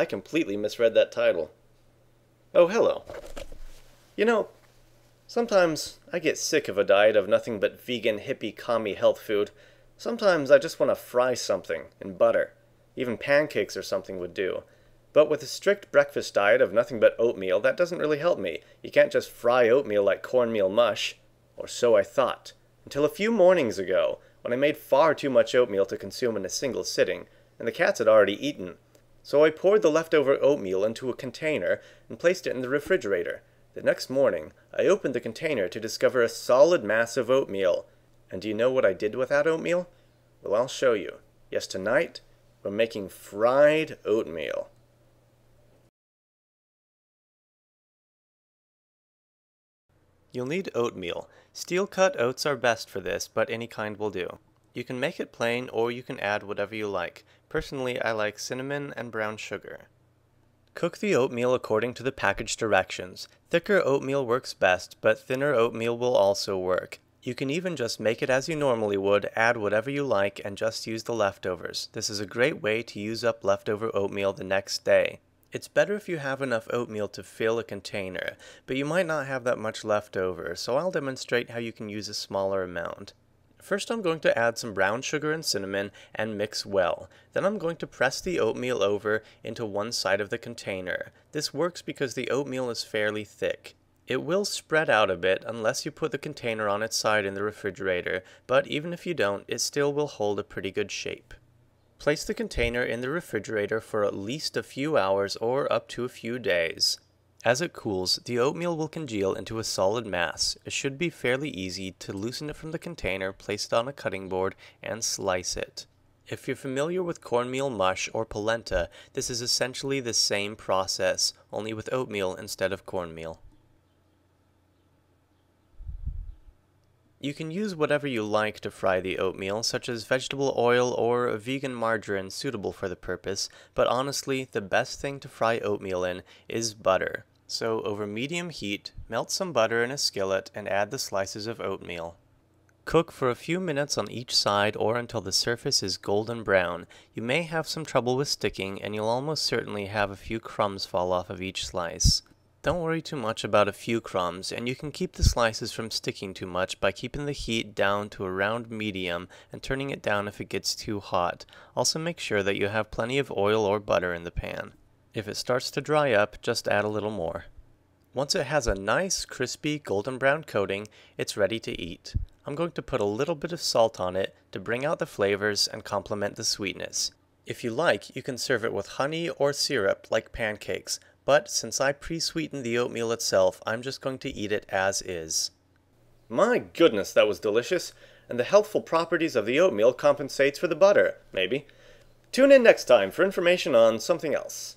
I completely misread that title. Oh, hello. You know, sometimes I get sick of a diet of nothing but vegan, hippie, commie health food. Sometimes I just want to fry something in butter. Even pancakes or something would do. But with a strict breakfast diet of nothing but oatmeal, that doesn't really help me. You can't just fry oatmeal like cornmeal mush. Or so I thought. Until a few mornings ago, when I made far too much oatmeal to consume in a single sitting, and the cats had already eaten. So I poured the leftover oatmeal into a container and placed it in the refrigerator. The next morning, I opened the container to discover a solid mass of oatmeal. And do you know what I did with that oatmeal? Well, I'll show you. Yes, tonight, we're making fried oatmeal. You'll need oatmeal. Steel-cut oats are best for this, but any kind will do. You can make it plain, or you can add whatever you like. Personally, I like cinnamon and brown sugar. Cook the oatmeal according to the package directions. Thicker oatmeal works best, but thinner oatmeal will also work. You can even just make it as you normally would, add whatever you like, and just use the leftovers. This is a great way to use up leftover oatmeal the next day. It's better if you have enough oatmeal to fill a container, but you might not have that much left over, so I'll demonstrate how you can use a smaller amount. First I'm going to add some brown sugar and cinnamon and mix well. Then I'm going to press the oatmeal over into one side of the container. This works because the oatmeal is fairly thick. It will spread out a bit unless you put the container on its side in the refrigerator, but even if you don't, it still will hold a pretty good shape. Place the container in the refrigerator for at least a few hours or up to a few days. As it cools, the oatmeal will congeal into a solid mass. It should be fairly easy to loosen it from the container, place it on a cutting board, and slice it. If you're familiar with cornmeal mush or polenta, this is essentially the same process, only with oatmeal instead of cornmeal. You can use whatever you like to fry the oatmeal, such as vegetable oil or a vegan margarine suitable for the purpose, but honestly, the best thing to fry oatmeal in is butter. So over medium heat, melt some butter in a skillet and add the slices of oatmeal. Cook for a few minutes on each side or until the surface is golden brown. You may have some trouble with sticking, and you'll almost certainly have a few crumbs fall off of each slice. Don't worry too much about a few crumbs, and you can keep the slices from sticking too much by keeping the heat down to around medium and turning it down if it gets too hot. Also make sure that you have plenty of oil or butter in the pan. If it starts to dry up, just add a little more. Once it has a nice, crispy, golden brown coating, it's ready to eat. I'm going to put a little bit of salt on it to bring out the flavors and complement the sweetness. If you like, you can serve it with honey or syrup like pancakes, but since I pre-sweetened the oatmeal itself, I'm just going to eat it as is. My goodness, that was delicious, and the healthful properties of the oatmeal compensates for the butter, maybe. Tune in next time for information on something else.